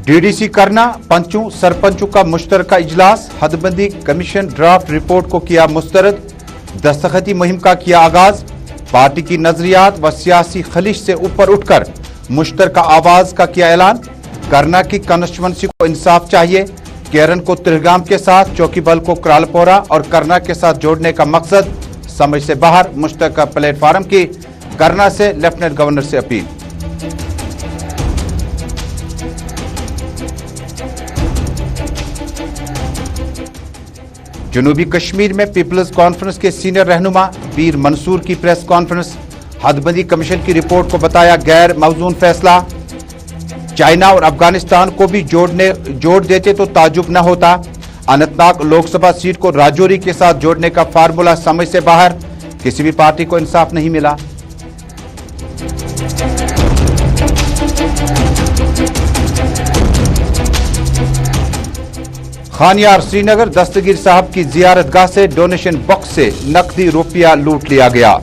DDC करना, पंचों सरपंचों का मुश्तरका इजलास, हदबंदी कमीशन ड्राफ्ट रिपोर्ट को किया मुस्तरद, दस्तखती मुहिम का किया आगाज, पार्टी की नजरियात व सियासी खलिश से ऊपर उठकर मुश्तरका आवाज का किया ऐलान। करना की कॉन्स्टिट्यूंसी को इंसाफ चाहिए, केरन को त्रिहगाम के साथ, चौकीबल को क्रालपोरा और करना के साथ जोड़ने का मकसद समझ से बाहर, मुश्तरका प्लेटफार्म की करना से लेफ्टिनेंट गवर्नर से अपील। जनूबी कश्मीर में पीपल्स कॉन्फ्रेंस के सीनियर रहनुमा पीर मंसूर की प्रेस कॉन्फ्रेंस, हदबंदी कमीशन की रिपोर्ट को बताया गैर मौजून फैसला। चाइना और अफगानिस्तान को भी जोड़ देते तो ताजुब न होता। अनंतनाग लोकसभा सीट को राजौरी के साथ जोड़ने का फार्मूला समझ से बाहर, किसी भी पार्टी को इंसाफ नहीं मिला। खानियार श्रीनगर दस्तगीर साहब की जियारतगाह से डोनेशन बॉक्स से नकदी रुपया लूट लिया गया।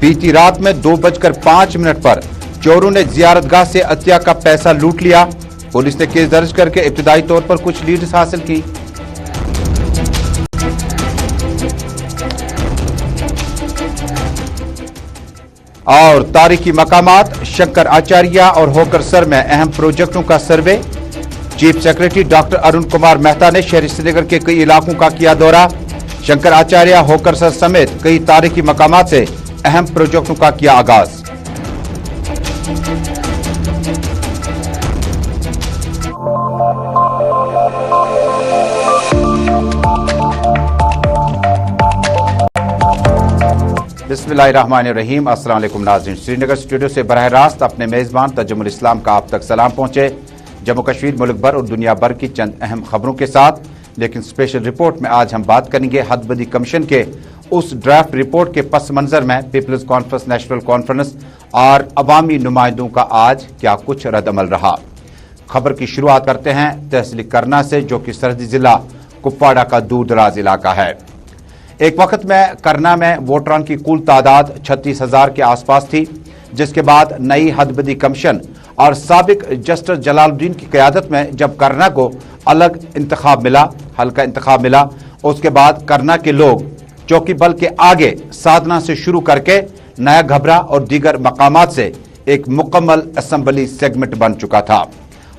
बीती रात में 2:05 पर चोरों ने जियारतगाह से अतिया का पैसा लूट लिया। पुलिस ने केस दर्ज करके इब्तिदाई तौर पर कुछ लीड्स हासिल की। और तारीखी मकामात, शंकर आचार्य और होकरसर में अहम प्रोजेक्टों का survey. Chief secretary doctor Arun Kumar Mehta ने शहरी श्रीनगर के कई इलाकों का किया दौरा। शंकर आचार्य, होकरसर समेत कई तारीखी मकामात से अहम प्रोजेक्टों का किया आगाज। बिस्मिल्लाहिर्रहमानिर्रहीम। अस्सलाम वालेकुम नाज़रीन, श्रीनगर स्टूडियो से बराह रास्त अपने मेजबान तजुमुल इस्लाम का आप तक सलाम पहुंचे। जम्मू कश्मीर, मुल्क भर और दुनिया भर की चंद अहम खबरों के साथ, लेकिन स्पेशल रिपोर्ट में आज हम बात करेंगे हदबंदी कमीशन के उस ड्राफ्ट रिपोर्ट के पस मंजर में पीपल्स कॉन्फ्रेंस, नेशनल कॉन्फ्रेंस और अवामी नुमाइंदों का आज क्या कुछ रद्दअमल रहा। खबर की शुरुआत करते हैं तहसील करना से, जो कि सरहदी जिला कुपवाड़ा का दूर दराज इलाका है। एक वक्त में करना में वोटरान की कुल तादाद 36,000 के आसपास थी, जिसके बाद नई हदबंदी कमीशन और साबिक जस्टिस जलालुद्दीन की क़यादत में जब करना को अलग इंतखाब मिला, हल्का इंतखाब मिला, उसके बाद करना के लोग चौकी बल के आगे साधना से शुरू करके नया घबरा और दीगर मकामात से एक मुकम्मल असेंबली सेगमेंट बन चुका था।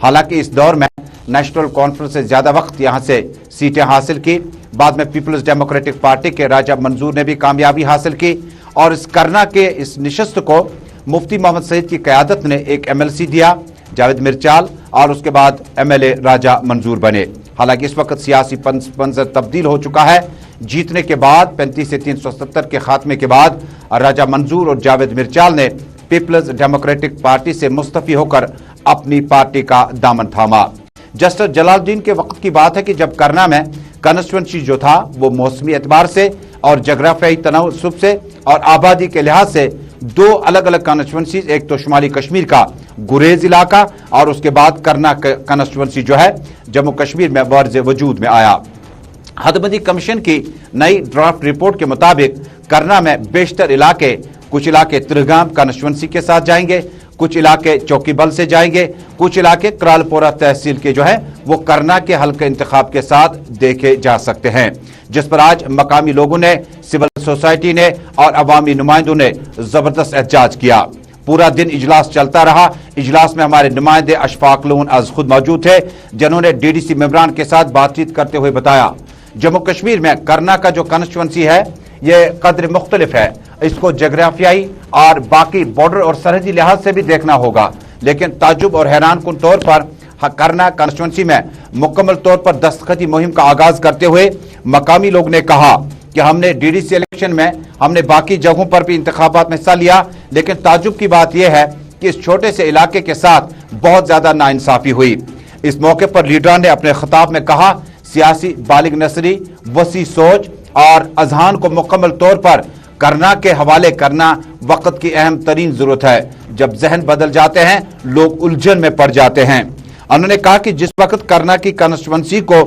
हालांकि इस दौर में नेशनल कॉन्फ्रेंस से ज्यादा वक्त यहां से सीटें हासिल की। बाद में पीपल्स डेमोक्रेटिक पार्टी के राजा मंजूर ने भी कामयाबी हासिल की और इस करना के इस निशस्त को मुफ्ती मोहम्मद सईद की क़यादत ने एक एमएलसी दिया, जावेद मिर्चाल, और उसके बाद एमएलए राजा मंजूर बने। हालांकि इस वक्त सियासी मंजर तब्दील हो चुका है। जीतने के बाद 35 से 370 के खात्मे के बाद राजा मंजूर और जावेद मिर्चाल ने पीपल्स डेमोक्रेटिक पार्टी से मुस्तफी होकर अपनी पार्टी का दामन थामा। जस्टिस जलालुद्दीन के वक्त की बात है कि जब करना में कॉन्स्टिट्यूंसी जो था वो मौसमी एतबार से और जगराफियाई तनासुब से और आबादी के लिहाज से दो अलग अलग कॉन्स्टिट्यूंसी, एक तो शुमाली कश्मीर का गुरेज इलाका और उसके बाद करना कॉन्स्टिट्यूंसी जो है जम्मू कश्मीर में वर्ज वजूद में आया। हदबंदी कमीशन की नई ड्राफ्ट रिपोर्ट के मुताबिक करना में बेशतर इलाके, कुछ इलाके त्रिहगाम कॉन्स्टिट्यूंसी के साथ जाएंगे, कुछ इलाके चौकीबल से जाएंगे, कुछ इलाके क्रालपोरा तहसील के जो है वो करना के हल्के इंतखाब के साथ देखे जा सकते हैं, जिस पर आज मकामी लोगों ने, सिविल सोसाइटी ने और अवामी नुमाइंदों ने जबरदस्त एहतजाज किया। पूरा दिन इजलास चलता रहा। इजलास में हमारे नुमाइंदे अशफाक लोन आज खुद मौजूद थे, जिन्होंने डीडीसी मेंबरान के साथ बातचीत करते हुए बताया जम्मू कश्मीर में करना का जो कॉन्स्टिट्यूंसी है ये कदर मुख्तलिफ है, इसको जगराफियाई और बाकी बॉर्डर और सरहदी लिहाज से भी देखना होगा। लेकिन ताजुब और हैरान कुन तौर पर करना कॉन्स्टिट्यूंसी में मुकम्मल तौर पर दस्तखती मुहिम का आगाज करते हुए मकामी लोग ने कहा कि हमने डीडीसी इलेक्शन में, हमने बाकी जगहों पर भी इंतखाबात में हिस्सा लिया, लेकिन ताजुब की बात यह है कि इस छोटे से इलाके के साथ बहुत ज्यादा नाइंसाफी हुई। इस मौके पर लीडरान ने अपने खिताब में कहा, सियासी बालिग नसरी, वसी सोच और अजहान को मुकम्मल तौर पर करना के हवाले करना वक्त की अहम तरीन जरूरत है। जब जहन बदल जाते हैं लोग उलझन में पड़ जाते हैं। उन्होंने कहा कि जिस वक्त करना की कॉन्स्टिट्यूंसी को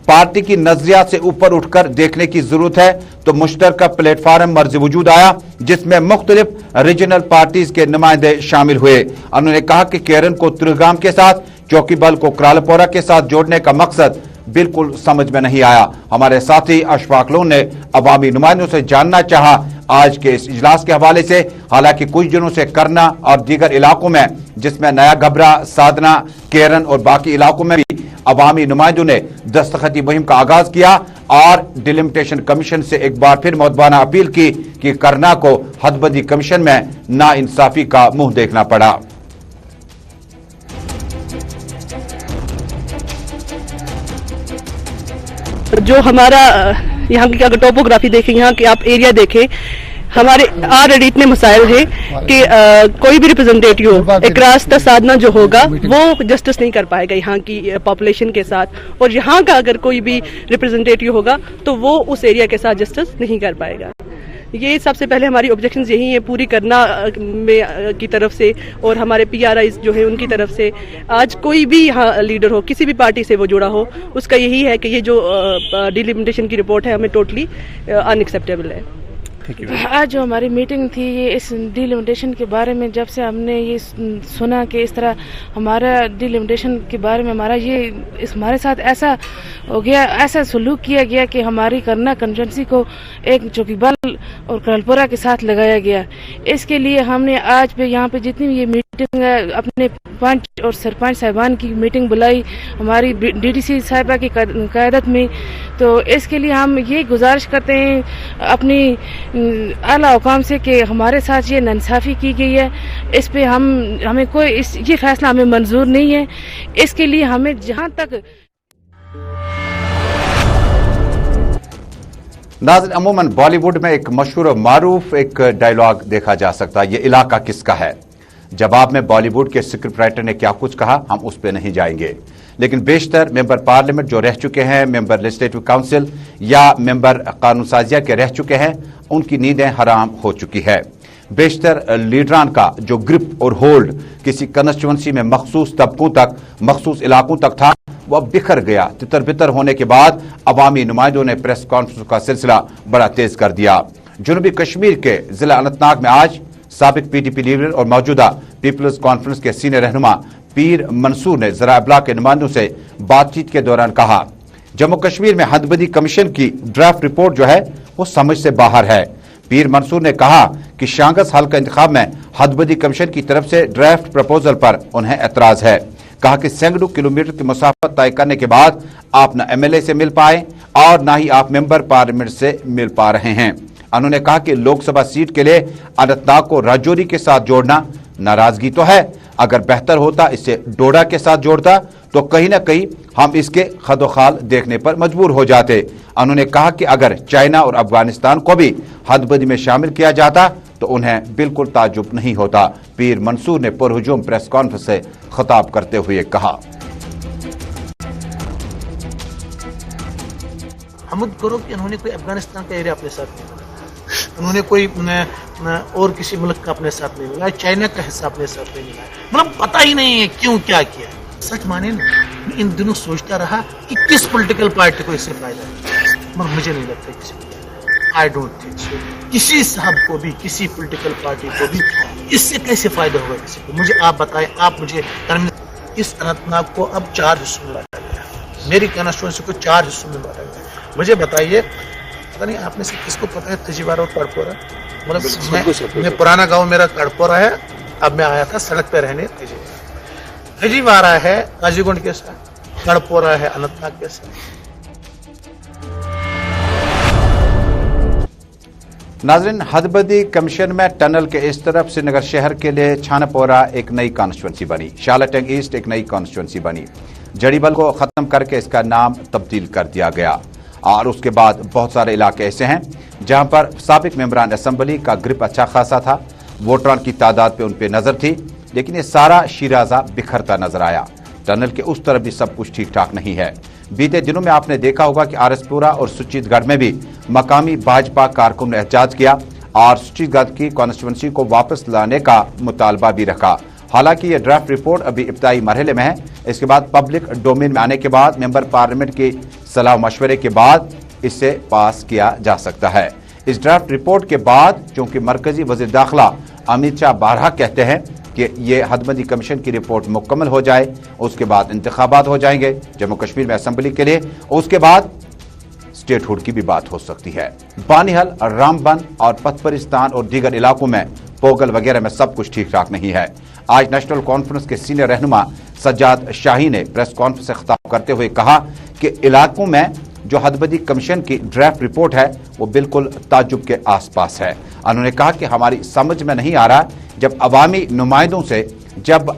पार्टी की नजरियात से ऊपर उठकर देखने की जरूरत है तो मुश्तरका प्लेटफार्म मर्ज वजूद आया जिसमें मुख्तलिफ रीजनल पार्टीज के नुमाइंदे शामिल हुए। उन्होंने कहा कि केरन को त्रिगाम के साथ, चौकीबल को क्रालपोरा के साथ जोड़ने का मकसद बिल्कुल समझ में नहीं आया। हमारे साथी अशफाक लोन ने अवामी नुमाइंदों से जानना चाहा आज के इस इजलास के हवाले से। हालांकि कुछ दिनों से करना और दीगर इलाकों में जिसमें नया गबरा, साधना, केरन और बाकी इलाकों में भी अवामी नुमाइंदों ने दस्तखती मुहिम का आगाज किया और डिलिमिटेशन कमीशन से एक बार फिर मुअद्दबाना अपील की कि करना को हदबंदी कमीशन में नाइंसाफी का मुंह देखना पड़ा। जो हमारा यहाँ की अगर टोपोग्राफी देखें, यहाँ के आप एरिया देखें, हमारे ऑलरेडी इतने मसाइल है कि कोई भी रिप्रेजेंटेटिव एक रास्ता साधना जो होगा वो जस्टिस नहीं कर पाएगा यहाँ की पॉपुलेशन के साथ, और यहाँ का अगर कोई भी रिप्रेजेंटेटिव होगा तो वो उस एरिया के साथ जस्टिस नहीं कर पाएगा। ये सबसे पहले हमारी ऑब्जेक्शंस यही है पूरी करना में की तरफ से और हमारे PRIs जो है उनकी तरफ से। आज कोई भी यहाँ लीडर हो, किसी भी पार्टी से वो जुड़ा हो, उसका यही है कि ये जो डिलिमिटेशन की रिपोर्ट है हमें टोटली अनएक्सेप्टेबल है। आज जो हमारी मीटिंग थी ये इस डिलिमिटेशन के बारे में, जब से हमने ये सुना कि इस तरह हमारा डिलिमिटेशन के बारे में हमारे साथ ऐसा हो गया, ऐसा सलूक किया गया कि हमारी करना कंस्टिट्यूंसी को एक चौकीबल और क्रालपोरा के साथ लगाया गया। इसके लिए हमने आज पे यहाँ पे जितनी भी ये मीटिंग है अपने पंच और सरपंच साहिबान की मीटिंग बुलाई हमारी DDC साहिबा की क़यादत में। तो इसके लिए हम ये गुजारिश करते हैं अपनी आला हुकाम से कि हमारे साथ ये नाइंसाफ़ी की गई है, इस पे हमें कोई ये फैसला हमें मंजूर नहीं है। इसके लिए हमें जहाँ तक नाज़रीन, अमूमन बॉलीवुड में एक मशहूर और मारूफ एक डायलॉग देखा जा सकता है, ये इलाका किसका है। जवाब में बॉलीवुड के स्क्रिप्ट राइटर ने क्या कुछ कहा हम उस पर नहीं जाएंगे, लेकिन बेशतर मेंबर पार्लियामेंट जो रह चुके हैं, मेंबर लेजिस्लेटिव काउंसिल या मेंबर कानून साजिया के रह चुके हैं, उनकी नींदें हराम हो चुकी है। बेशतर लीडरान का जो ग्रिप और होल्ड किसी कंस्टिट्यूंसी में मखसूस तबकों तक, मखसूस इलाकों तक था, वह बिखर गया। तितर बितर होने के बाद अवामी नुमाइंदों ने प्रेस कॉन्फ्रेंस का सिलसिला बड़ा तेज कर दिया। जनूबी कश्मीर के जिला अनंतनाग में आज साबिक PDP लीडर और मौजूदा पीपल्स कॉन्फ्रेंस के सीनियर रहनुमा पीर मंसूर ने ज़राए इब्लाग के नुमाइंदों से बातचीत के दौरान कहा, जम्मू कश्मीर में हदबंदी कमीशन की ड्राफ्ट रिपोर्ट जो है वो समझ से बाहर है। पीर मंसूर ने कहा कि शांगस हल्का इंतखाब में हदबंदी कमीशन की तरफ से ड्राफ्ट प्रपोजल पर उन्हें एतराज है। कहा कि सैकड़ों किलोमीटर की मुसाफत तय करने के बाद आप न MLA से मिल पाए और न ही आप मेंबर पार्लियामेंट से मिल पा रहे हैं। उन्होंने कहा कि लोकसभा सीट के लिए अनंतनाग को राजौरी के साथ जोड़ना नाराजगी तो है, अगर बेहतर होता इसे डोडा के साथ जोड़ता तो कहीं ना कहीं हम इसके खदोखाल देखने पर मजबूर हो जाते। उन्होंने कहा कि अगर चाइना और अफगानिस्तान को भी हदबंदी में शामिल किया जाता तो उन्हें बिल्कुल ताजुब नहीं होता। पीर मंसूर ने पुरहुजूम प्रेस कॉन्फ्रेंस से खिताब करते हुए कहा, हमद करो कि उन्होंने कोई अफगानिस्तान का एरिया अपने साथ नहीं मिला, उन्होंने कोई और किसी मुल्क का अपने साथ नहीं मिला, चाइना का हिस्सा अपने साथ नहीं मिला, मतलब पता ही नहीं है क्यों क्या किया। सच माने ना, मैं इन दिनों सोचता रहा कि किस पॉलिटिकल पार्टी को इससे फायदा है, मगर मुझे नहीं लगता किसी को। आई डोंट थिंक सो किसी साहब को भी, किसी पॉलिटिकल पार्टी को भी इससे कैसे फायदा होगा किसी को। मुझे आप बताएं, आप मुझे इस अनंतनाग को अब 4 हिस्सों में बांटा गया, मेरी कंस्टिट्यूएंसी को 4 हिस्सों में बांटा गया। मुझे बताइए, पता नहीं आप में से किसको पता है तजीवारा और कड़पोरा? मतलब मैं पुराना गांव मेरा कड़पोरा है, अब मैं आया था सड़क पे रहने तजीवारा है काजीगुंड के साथ, कड़पोरा है अनंतनाग के साथ। नाज़रीन, हदबंदी कमीशन में टनल के इस तरफ श्रीनगर शहर के लिए छानापोरा एक नई कॉन्स्टिट्यूंसी बनी, शालाटैंग ईस्ट एक नई कॉन्स्टिट्यूंसी बनी। जड़ीबल को खत्म करके इसका नाम तब्दील कर दिया गया और उसके बाद बहुत सारे इलाके ऐसे हैं जहां पर साबिक मेंबरान असम्बली का ग्रिप अच्छा खासा था, वोटरान की तादाद पे उन पे नजर थी, लेकिन ये सारा शिराजा बिखरता नजर आया। टनल के उस तरफ भी सब कुछ ठीक ठाक नहीं है। बीते दिनों में आपने देखा होगा कि RSपुरा और सुचीतगढ़ में भी मकामी भाजपा कारकुन ने एहतजाज किया और सुचीतगढ़ की कॉन्स्टिट्यूंसी को वापस लाने का मुतालबा भी रखा। हालांकि ये ड्राफ्ट रिपोर्ट अभी इब्तदाई मरहले में है, इसके बाद पब्लिक डोमेन में आने के बाद मेंबर पार्लियामेंट की सलाह मशवरे के बाद इसे पास किया जा सकता है। इस ड्राफ्ट रिपोर्ट के बाद चूंकि मरकजी वज़ीर दाखिला अमित शाह बारहा कहते हैं कि ये हदबंदी कमीशन की रिपोर्ट मुकम्मल हो जाए, उसके बाद इंतखाबात हो जाएंगे जम्मू कश्मीर में असेंबली के लिए, उसके बाद स्टेटहुड की भी बात हो सकती है। बानिहल, रामबन और पथपरिस्तान और दीगर इलाकों में, पोगल वगैरह में सब कुछ ठीक ठाक नहीं है। आज नेशनल कॉन्फ्रेंस के सीनियर रहनुमा सज्जाद शाही ने प्रेस कॉन्फ्रेंस से खिताब करते हुए कहा कि इलाकों में जो हदबंदी कमीशन की ड्राफ्ट रिपोर्ट है वो बिल्कुल ताज्जुब के आसपास है। उन्होंने कहा कि हमारी समझ में नहीं आ रहा जब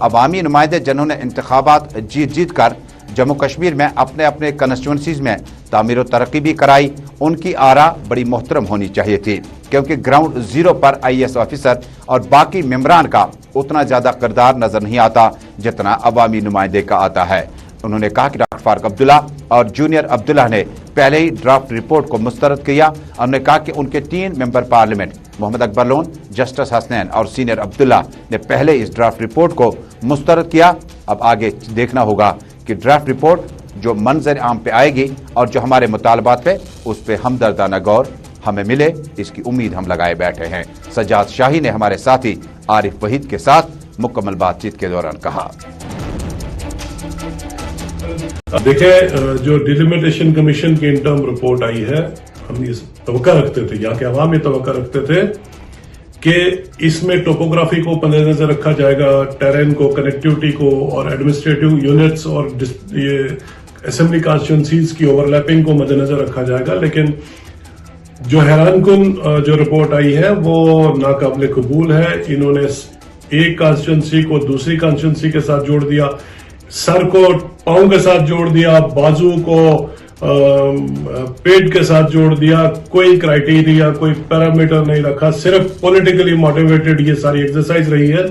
अवामी नुमाइंदे जिन्होंने इंतखाबात जीत कर जम्मू कश्मीर में अपने अपने कंस्टिट्यूंसीज में तामीर और तरक्की भी कराई, उनकी आरा बड़ी मोहतरम होनी चाहिए थी, क्योंकि ग्राउंड जीरो पर IAS ऑफिसर और बाकी मेंबरान का उतना ज्यादा किरदार नजर नहीं आता जितना अवामी नुमाइंदे का आता है। उन्होंने कहा कि डॉक्टर फारूक अब्दुल्ला और जूनियर अब्दुल्ला ने पहले ही ड्राफ्ट रिपोर्ट को मुस्तरद किया। उन्होंने कहा कि उनके 3 member parliament Mohammad Akbar Lone, justice Hasnain और सीनियर अब्दुल्ला ने पहले इस ड्राफ्ट रिपोर्ट को मुस्तरद किया। अब आगे देखना होगा कि ड्राफ्ट रिपोर्ट जो मंजर आम पे आएगी और जो हमारे मुतालबात पे उस पे हमदर्दाना गौर हमें मिले, इसकी उम्मीद हम लगाए बैठे हैं। सज्जाद शाही ने हमारे साथी आरिफ वहीद के साथ मुकम्मल बातचीत के दौरान कहा। देखिए, जो डिलिमिटेशन कमीशन की इंटर्म रिपोर्ट आई है, हम इस तवक्का रखते थे, यहाँ के अवाम ये तवक्का रखते थे कि इसमें टोपोग्राफी को मद्देनजर रखा जाएगा, टेरेन को, कनेक्टिविटी को और एडमिनिस्ट्रेटिव यूनिट्स और ये असेंबली कॉन्स्टिट्यूंसीज की ओवरलैपिंग को मद्देनजर रखा जाएगा। लेकिन जो हैरानकुन जो रिपोर्ट आई है वो नाकाबिल कबूल है। इन्होंने एक कॉन्स्टिट्यूंसी को दूसरी कॉन्स्टिट्यूंसी के साथ जोड़ दिया, सर को पांव के साथ जोड़ दिया, बाजू को पेट के साथ जोड़ दिया, कोई क्राइटेरिया, कोई पैरामीटर नहीं रखा, सिर्फ पॉलिटिकली मोटिवेटेड ये सारी एक्सरसाइज रही है।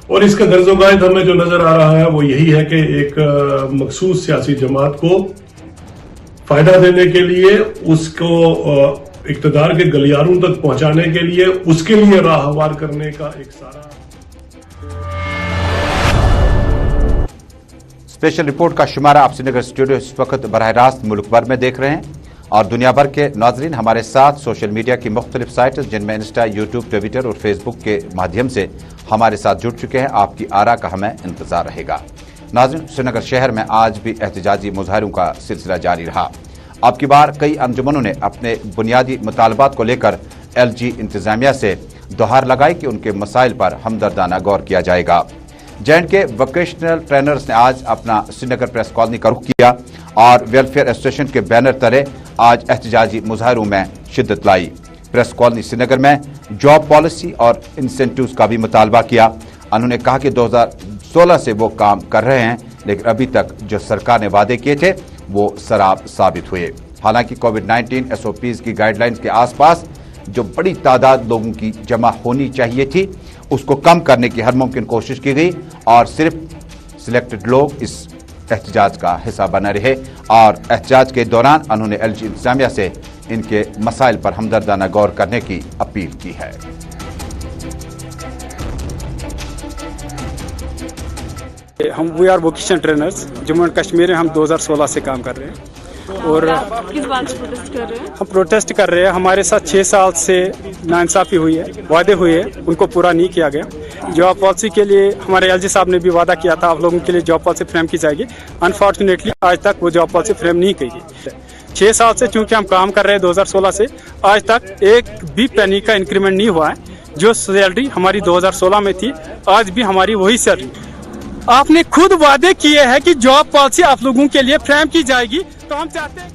और इसका गर्ज़ो-गायद हमें जो नजर आ रहा है वो यही है कि एक मखसूस सियासी जमात को फायदा देने के लिए, उसको इक्तदार के गलियारों तक पहुंचाने के लिए, उसके लिए राह हमवार करने का एक सारा स्पेशल रिपोर्ट का शुमारा आप श्रीनगर स्टूडियो इस वक्त बराह रास्त मुल्क भर में देख रहे हैं और दुनिया भर के नाजरीन हमारे साथ सोशल मीडिया की मुख्तलिफ साइट्स जिनमें इंस्टा, यूट्यूब, ट्विटर और फेसबुक के माध्यम से हमारे साथ जुड़ चुके हैं। आपकी आरा का हमें इंतजार रहेगा। नाज़रीन, श्रीनगर शहर में आज भी एहतजाजी मुजाहरों का सिलसिला जारी रहा। अब की बार कई अंजुमनों ने अपने बुनियादी मुतालबात को लेकर LG इंतजामिया से दोहार लगाई कि उनके मसाइल पर हमदर्दाना गौर किया जाएगा। जैंट के वोकेशनल ट्रेनर्स ने आज अपना श्रीनगर प्रेस कॉलोनी का रुख किया और वेलफेयर एसोसिएशन के बैनर तले आज एहतजाजी मुजाहरों में शिद्दत लाई। प्रेस कॉलोनी श्रीनगर में जॉब पॉलिसी और इंसेंटिव्स का भी मुतालबा किया। उन्होंने कहा कि 2016 से वो काम कर रहे हैं, लेकिन अभी तक जो सरकार ने वादे किए थे वो सराब साबित हुए। हालांकि कोविड-19 SOPs की गाइडलाइंस के आसपास जो बड़ी तादाद लोगों की जमा होनी चाहिए थी उसको कम करने की हर मुमकिन कोशिश की गई और सिर्फ सिलेक्टेड लोग इस एहतजाज का हिस्सा बने रहे और एहतजाज के दौरान उन्होंने LG इंतजामिया से इनके मसाइल पर हमदर्दाना गौर करने की अपील की है। हम we are vocational trainers Jammu and Kashmir में, हम 2016 से काम कर रहे हैं और किस बात से प्रोटेस्ट कर रहे हैं? हम प्रोटेस्ट कर रहे हैं। हमारे साथ 6 साल से नाइंसाफी हुई है, वादे हुए हैं, उनको पूरा नहीं किया गया। जॉब पॉलिसी के लिए हमारे LG साहब ने भी वादा किया था आप लोगों के लिए जॉब पॉलिसी फ्रेम की जाएगी। अनफॉर्चुनेटली आज तक वो जॉब पॉलिसी फ्रेम नहीं की गई। 6 साल से चूंकि हम काम कर रहे हैं 2016 से आज तक एक भी पेनी का इंक्रीमेंट नहीं हुआ है। जो सैलरी हमारी 2016 में थी आज भी हमारी वही सैलरी। आपने खुद वादे किए हैं कि जॉब पॉलिसी आप लोगों के लिए फ्रेम की जाएगी, तो हम चाहते हैं।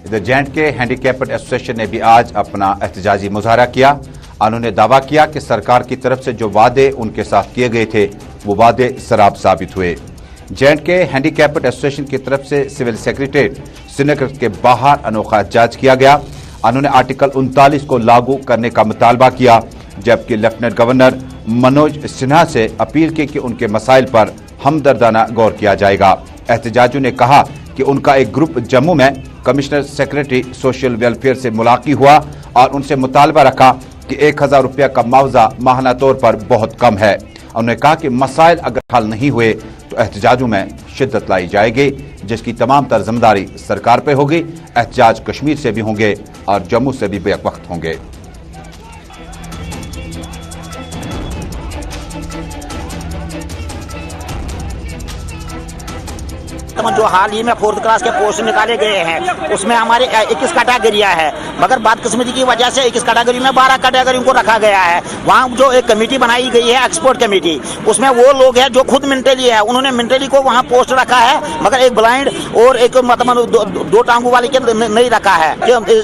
इधर जैंट के हैंडीकैप्ड एसोसिएशन ने भी आज अपना एहतजाजी मुजाहरा किया। उन्होंने दावा किया कि सरकार की तरफ से जो वादे उनके साथ किए गए थे वो वादे सराब साबित हुए। जैंट के हैंडीकैप्ड एसोसिएशन की तरफ से सिविल सेक्रेटेरिएट श्रीनगर के बाहर अनोखा एहतजाज किया गया। उन्होंने आर्टिकल 39 को लागू करने का मुतालबा किया, जबकि लेफ्टिनेंट गवर्नर मनोज सिन्हा से अपील की कि उनके मसाइल पर हमदर्दाना गौर किया जाएगा। एहतजाजियों ने कहा कि उनका एक ग्रुप जम्मू में कमिश्नर सेक्रेटरी सोशल वेलफेयर से मुलाकात हुआ और उनसे मुतालबा रखा कि 1000 रुपया का मुआवजा माहाना तौर पर बहुत कम है। उन्होंने कहा कि मसाइल अगर हल नहीं हुए तो एहतजाजों में शिद्दत लाई जाएगी, जिसकी तमाम तर जिम्मेदारी सरकार पे होगी। एहतजाज कश्मीर से भी होंगे और जम्मू से भी बेवक्त होंगे। जो हाल ही में 4th क्लास के पोस्ट निकाले गए हैं उसमें हमारे 21 कैटेगरियां है, मगर बदकिस्मती की वजह से 21 कैटेगरी में 12 कैटेगरी को रखा गया है। वहाँ जो एक कमेटी बनाई गई है एक्सपोर्ट कमेटी, उसमें वो लोग हैं जो खुद मेंटली है, उन्होंने मेंटली को वहाँ पोस्ट रखा है, मगर एक ब्लाइंड और एक मतलब दो टांगों वाले के नहीं रखा है।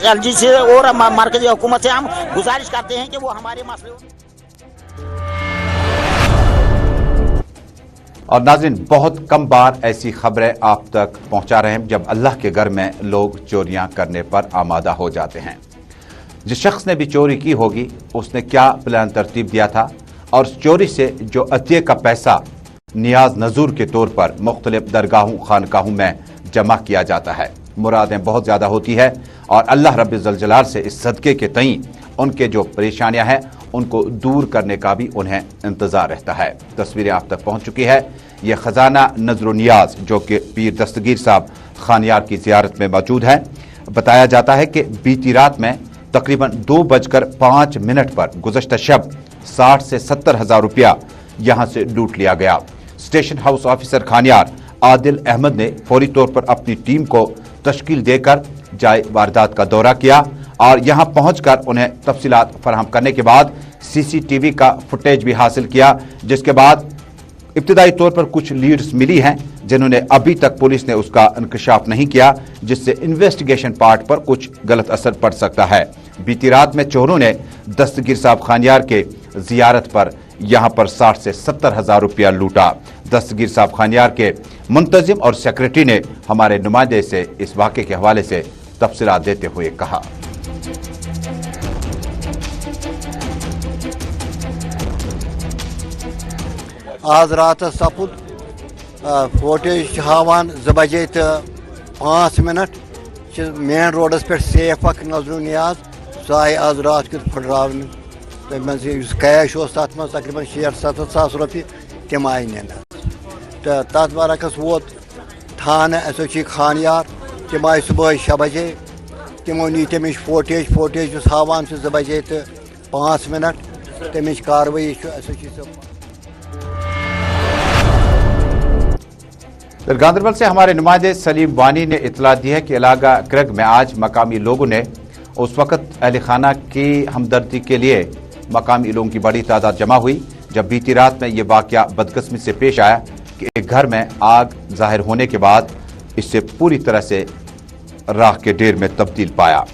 LG से और मरकजी हुकूमत से हम गुजारिश करते हैं कि वो हमारे मसले। और नाज़रीन, बहुत कम बार ऐसी खबरें आप तक पहुंचा रहे हैं जब अल्लाह के घर में लोग चोरियां करने पर आमादा हो जाते हैं। जिस शख्स ने भी चोरी की होगी उसने क्या प्लान तरतीब दिया था और उस चोरी से जो अतिये का पैसा नियाज नजूर के तौर पर मुख्तलिफ दरगाहों खानकाहों में जमा किया जाता है। मुरादें बहुत ज़्यादा होती है और अल्लाह रब्बुल जलाल से इस सदक़े के तईं उनके जो परेशानियां हैं उनको दूर करने का भी उन्हें इंतजार रहता है। तस्वीरें आप तक पहुंच चुकी है। ये खजाना नजर नियाज जो कि पीर दस्तगीर साहब खानियार की जियारत में मौजूद है। बताया जाता है कि बीती रात में तकरीबन 2:05 पर गुज़श्ता शब 60 से 70 हज़ार रुपया यहां से लूट लिया गया। Station house officer Khanyar Adil Ahmed ने फौरी तौर पर अपनी टीम को तश्कील देकर जाए वारदात का दौरा किया और यहां पहुंचकर उन्हें तफसीलात फराहम करने के बाद CCTV का फुटेज भी हासिल किया, जिसके बाद इब्तिदाई तौर पर कुछ लीड्स मिली हैं जिन्होंने अभी तक पुलिस ने उसका इंकशाफ नहीं किया, जिससे इन्वेस्टिगेशन पार्ट पर कुछ गलत असर पड़ सकता है। बीती रात में चोरों ने दस्तगीर साहब खानियार के जियारत पर यहां पर 60 से 70 हज़ार रुपया लूटा। दस्तगीर साहब खानियार के मुंतजिम और सेक्रेटरी ने हमारे नुमाइंदे से इस वाक़े के हवाले से तफसीलात देते हुए कहा। आज रात सपुद फोटेज हावान 2 बजे तो 5 मिनट मेन रोडस पे सेफ अख नजर नियाज सह आई आज रात कित फुटरावन तम मज कैश तथ मज तकरीबन 60-70 सास रुपये तम आई नीन तो तथ बरकस वोत थाना SHO खानियार तम आई सुबह 6 बजे तमो नी तमिश फोटेज हावान 2 बजे तो 5 मिनट तमिश कार्रवाई SHO गांदरबल से हमारे नुमाइंदे सलीम वानी ने इतला दी है कि इलाका क्रग में आज मकामी लोगों ने उस वक्त अहल खाना की हमदर्दी के लिए मकामी लोगों की बड़ी तादाद जमा हुई जब बीती रात में ये वाक़या बदकिस्मती से पेश आया कि एक घर में आग जाहिर होने के बाद इससे पूरी तरह से राख के ढेर में तब्दील पाया।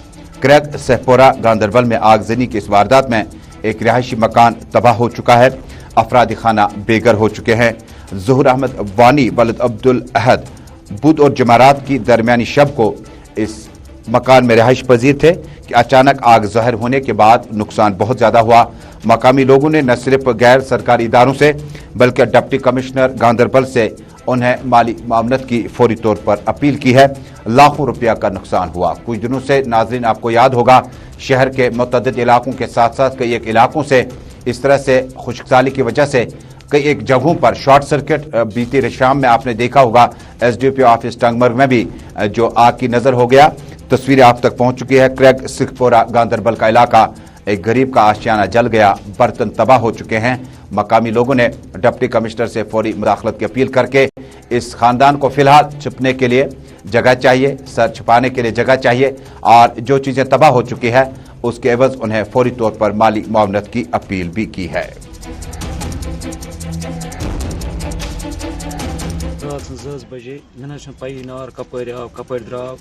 क्रग सहपोरा गांदरबल में आगजनी की इस वारदात में एक रिहायशी मकान तबाह हो चुका है, अफरादी खाना बेघर हो चुके हैं। ज़ुहर अहमद वानी वलद अब्दुल अहद बुध और जमारात की दरमियानी शब को इस मकान में रिहाइश पजीर थे कि अचानक आग ज़ाहिर होने के बाद नुकसान बहुत ज़्यादा हुआ। मकामी लोगों ने न सिर्फ गैर सरकारी इदारों से बल्कि डिप्टी कमिश्नर गांदरबल से उन्हें माली मामलत की फौरी तौर पर अपील की है। लाखों रुपया का नुकसान हुआ। कुछ दिनों से नाज़रीन आपको याद होगा शहर के मुतअद्दिद इलाकों के साथ साथ कई एक इलाकों से इस तरह से खुशकसाली की वजह से कई एक जगहों पर शॉर्ट सर्किट बीती शाम में आपने देखा होगा SDPO ऑफिस टंगमर्ग में भी जो आग की नजर हो गया। तस्वीरें आप तक पहुंच चुकी है। क्रग सिखपोरा गांदरबल का इलाका, एक गरीब का आशियाना जल गया, बर्तन तबाह हो चुके हैं। मकामी लोगों ने डिप्टी कमिश्नर से फौरी मुदाखलत की अपील करके इस खानदान को फिलहाल छुपने के लिए जगह चाहिए, सर छुपाने के लिए जगह चाहिए और जो चीजें तबाह हो चुकी है उसके एवज उन्हें फौरी तौर पर माली मुआवनत की अपील भी की है। बजे मे पी नार कपर आव कपर द्राव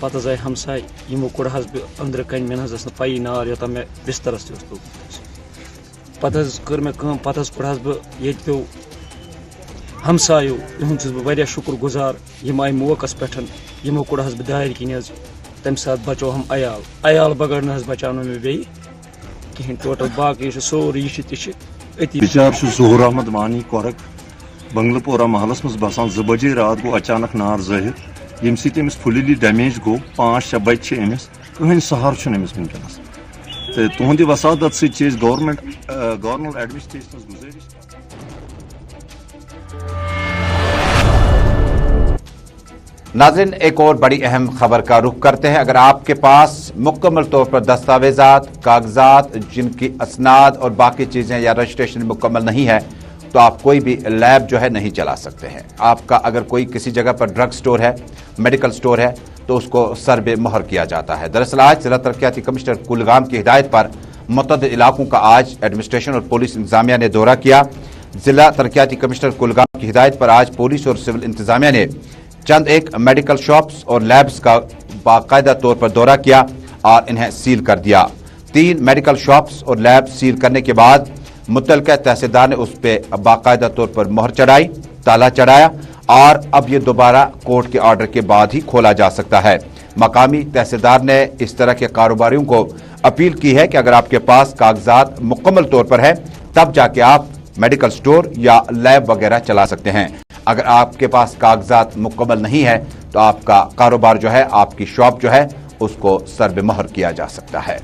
पत आए हमसाय यमो कोड़ बह अंदर कन मे पी नार योत मे बिस्तरस पे कर मे पे कोड़ बह ये पे हमसायो इहुंद बह शुक्र गुजार यम आय मौकस पे यमो कोड़ बह दार किन तम सात बचो हम अयाल बगैर न बचा मे बे कहें टोटल बाकी सोरी अति बिचार ज़ुहर अहमद वानी कोरक बंगलपोरा महलस मज बसान 2 बजे रात गो अचानक नार ज़ाहिर यम समिस फुली डैमेज गो 5-6 बच्चे अमिस कहीं सहार अमिस वनकस तो तुहद वसादत से गवर्नमेंट एडमिनिस्ट्रेशन गुजारिश नाज़रीन, एक और बड़ी अहम खबर का रुख करते हैं। अगर आपके पास मुकम्मल तौर पर दस्तावेजात, कागजात, जिनकी असनाद और बाकी चीज़ें या रजिस्ट्रेशन मुकम्मल नहीं है, तो आप कोई भी लैब जो है नहीं चला सकते हैं। आपका अगर कोई किसी जगह पर ड्रग स्टोर है, मेडिकल स्टोर है, तो उसको सर्वे मोहर किया जाता है। दरअसल आज जिला तरक्याती कमिश्नर कुलगाम की हिदायत पर मुतअद्दिद इलाकों का आज एडमिनिस्ट्रेशन और पुलिस इंतजामिया ने दौरा किया। जिला तरक्याती कमिश्नर कुलगाम की हिदायत पर आज पुलिस और सिविल इंतजामिया ने चंद एक मेडिकल शॉप्स और लैब्स का बाकायदा तौर पर दौरा किया और इन्हें सील कर दिया। 3 मेडिकल शॉप्स और लैब सील करने के बाद मुतल्लिका तहसीलदार ने उस पर बाकायदा तौर पर मोहर चढ़ाई, ताला चढ़ाया और अब ये दोबारा कोर्ट के ऑर्डर के बाद ही खोला जा सकता है। मकामी तहसीलदार ने इस तरह के कारोबारियों को अपील की है कि अगर आपके पास कागजात मुकम्मल तौर पर है तब जाके आप मेडिकल स्टोर या लैब वगैरह चला सकते हैं। अगर आपके पास कागजात मुकम्मल नहीं है तो आपका कारोबार जो है, आपकी शॉप जो है, उसको सर्वे मोहर किया जा सकता है।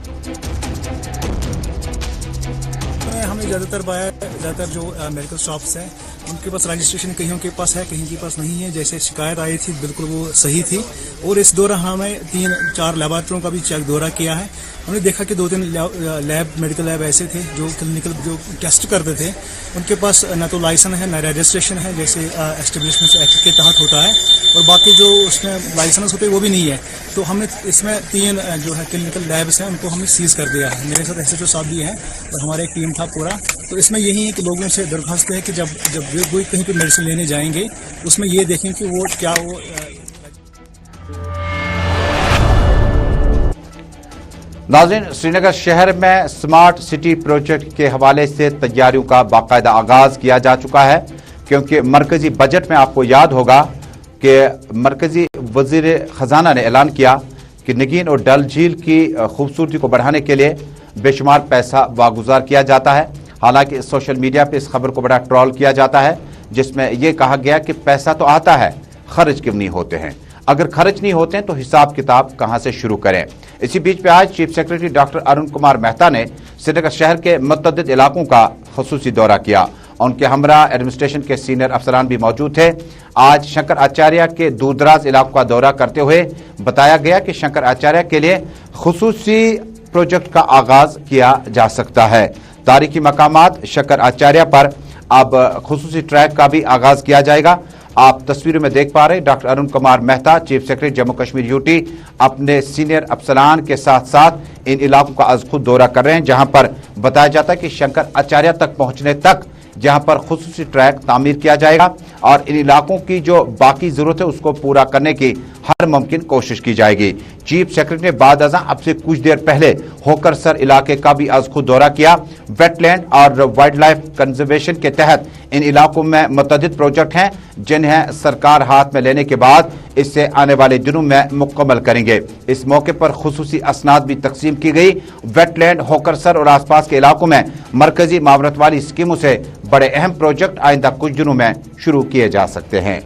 हमें ज़्यादातर जो मेडिकल शॉप्स हैं उनके पास रजिस्ट्रेशन कहीं के पास है, कहीं के पास नहीं है। जैसे शिकायत आई थी बिल्कुल वो सही थी। और इस दौरान हमें 3-4 लैबोरेटरियों का भी चेक दौरा किया है। हमने देखा कि 2-3 लैब मेडिकल लैब ऐसे थे जो क्लिनिकल जो टेस्ट करते थे, उनके पास न तो लाइसेंस है न रजिस्ट्रेशन है, जैसे एस्टेब्लिशमेंट एक्ट के तहत होता है, और बाकी जो उसमें लाइसेंस होते हैं वो भी नहीं है। तो हमने इसमें 3 जो है क्लिनिकल लैब्स हैं उनको हमने सीज कर दिया है। मेरे साथ SHO साहब भी हैं और हमारा एक टीम था पूरा। तो इसमें यही है कि लोगों से दरख्वास्त है कि जब कोई कहीं पर मेडिसिन लेने जाएंगे उसमें ये देखें कि वो क्या वो नाज़रीन, श्रीनगर शहर में स्मार्ट सिटी प्रोजेक्ट के हवाले से तैयारियों का बाकायदा आगाज किया जा चुका है, क्योंकि मरकजी बजट में आपको याद होगा कि मरकजी वजीर खजाना ने ऐलान किया कि नगीन और डल झील की खूबसूरती को बढ़ाने के लिए बेशुमार पैसा वागुजार किया जाता है। हालांकि सोशल मीडिया पर इस खबर को बड़ा ट्रोल किया जाता है, जिसमें यह कहा गया कि पैसा तो आता है, खर्च क्यों नहीं होते हैं। अगर खर्च नहीं होते हैं तो हिसाब किताब कहां से शुरू करें। इसी बीच पे आज chief secretary doctor Arun Kumar Mehta ने श्रीनगर शहर के मुतअद्दिद इलाकों का खुसूसी दौरा किया। उनके हमरा एडमिनिस्ट्रेशन के सीनियर अफसरान भी मौजूद थे। आज शंकर आचार्य के दूरदराज इलाकों का दौरा करते हुए बताया गया कि शंकर आचार्य के लिए खुसूसी प्रोजेक्ट का आगाज किया जा सकता है। तारीखी मकामात शंकर आचार्य पर अब खुसूसी ट्रैक का भी आगाज किया जाएगा। आप तस्वीरों में देख पा रहे हैं doctor Arun Kumar Mehta, chief secretary Jammu Kashmir UT, अपने सीनियर अफसरान के साथ साथ इन इलाकों का आज खुद दौरा कर रहे हैं, जहां पर बताया जाता है कि शंकर आचार्य तक पहुंचने तक जहां पर खुसूसी ट्रैक तामीर किया जाएगा और इन इलाकों की जो बाकी जरूरत है उसको पूरा करने की हर मुमकिन कोशिश की जाएगी। चीफ सेक्रेटरी ने बाद अज़ां अब से कुछ देर पहले होकरसर इलाके का भी आज खुद दौरा किया। वेटलैंड और वाइल्ड लाइफ कंजर्वेशन के तहत इन इलाकों में मुतअद्दिद प्रोजेक्ट हैं जिन्हें सरकार हाथ में लेने के बाद इससे आने वाले दिनों में मुकम्मल करेंगे। इस मौके पर खुसूसी असनाद भी तकसीम की गई। वेटलैंड, होकरसर और आसपास के इलाकों में मरकजी मावरत वाली स्कीमों से बड़े अहम प्रोजेक्ट आइंदा कुछ दिनों में शुरू किए जा सकते हैं।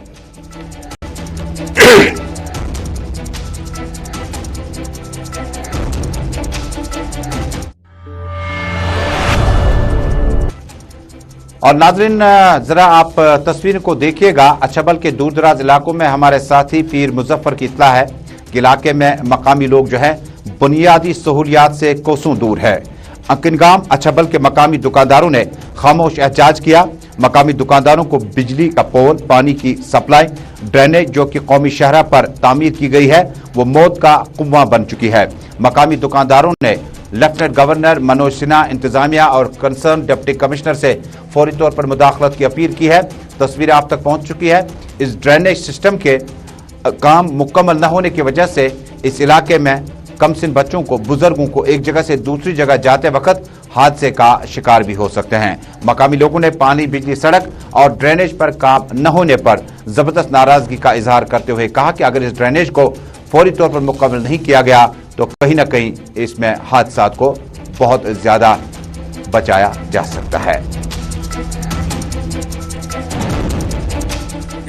और नाज़रीन, जरा आप तस्वीर को देखिएगा। अच्छाबल के दूर दराज इलाकों में हमारे साथी पीर मुजफ्फर की इत्तला है कि इलाके में मकामी लोग जो है बुनियादी सहूलियात से कोसों दूर है। अंकिनगाम अच्छाबल के मकामी दुकानदारों ने खामोश एहतजाज किया। मकामी दुकानदारों को बिजली का पोल, पानी की सप्लाई, ड्रेनेज जो कि कौमी शहरा पर तामीर की गई है वो मौत का कुआं बन चुकी है। मकामी दुकानदारों ने लेफ्टिनेंट गवर्नर मनोज सिन्हा, इंतजामिया और कंसर्न डिप्टी कमिश्नर से फौरी तौर पर मुदाखलत की अपील की है। तस्वीरें आप तक पहुंच चुकी है। इस ड्रेनेज सिस्टम के काम मुकम्मल न होने की वजह से इस इलाके में कमसिन बच्चों को, बुजुर्गों को एक जगह से दूसरी जगह जाते वक्त हादसे का शिकार भी हो सकते हैं। मकामी लोगों ने पानी, बिजली, सड़क और ड्रेनेज पर काम न होने पर जबरदस्त नाराजगी का इजहार करते हुए कहा कि अगर इस ड्रेनेज को फौरी तौर पर मुकम्मल नहीं किया गया तो कहीं न कहीं इसमें हादसा को बहुत ज्यादा बचाया जा सकता है।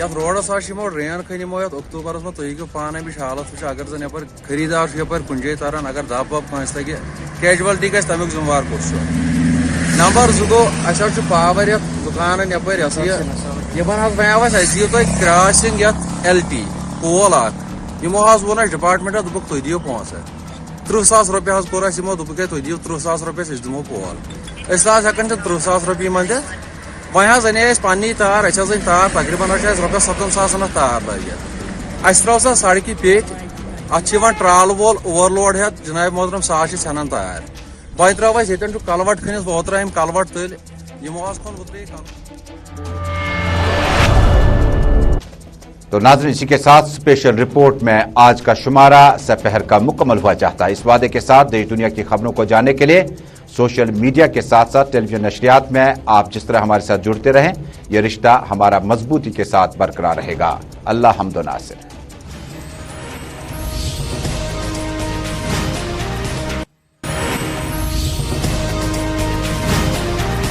रोडस ड्रेन खनमो अक्टूबर में तुम हूँ पाने भी हालत वो अगर जन यपर खरीदार यपर कुन जाए तारान अगर दब वब कस लगे कैजुअलिटी गि तमिक जुम्मेवार कस नंबर 2 गो अस पावर दुकान यपर ये वन वो क्रॉसिंग LT پول یمو وون اس ڈپارٹمنٹ دوپک تھی دیو پونسہ 30,000 رۄپیہِ حظ کوٚر اَسہِ یِمو دوٚپُکھ ہے تُہۍ دِیِو 30,000 رۄپیہِ أسۍ دِمو پول أسۍ حظ ہٮ۪کان چھِ 30,000 رۄپیہِ یِمن دِتھ وۄنۍ حظ اَنے اَسہِ پنٛنی تار اَسہِ حظ أنۍ تار تقریٖباً حظ چھِ اَسہِ رۄپیَس 7,000 اَتھ تار لٲگِتھ اَسہِ ترٛٲو سۄ سڑکہِ پیٚٹھۍ اَتھ چھِ یِوان ٹرٛالہٕ وول اوٚوَرلوڈ ہٮ۪تھ جِناب محترم سُہ حظ چھِ ژھٮ۪نان تار وۄنۍ ترٛٲو اَسہِ ییٚتٮ۪ن چھُ کلوٹ کھٔنِتھ اوترٕ أمۍ کلوٹ تٔلۍ یِمو حظ کھوٚن اوترٕ تو ناظرین اسی کے ساتھ اسپیشل رپورٹ میں آج کا شمارہ سپہر کا مکمل ہوا چاہتا ہے. اس وعدے کے ساتھ دیش دنیا کی خبروں کو جاننے کے لیے سوشل میڈیا کے ساتھ ساتھ ٹیلی ویژن نشریات میں آپ جس طرح ہمارے ساتھ جڑتے رہیں یہ رشتہ ہمارا مضبوطی کے ساتھ برقرار رہے گا. اللہ حمد و ناصر.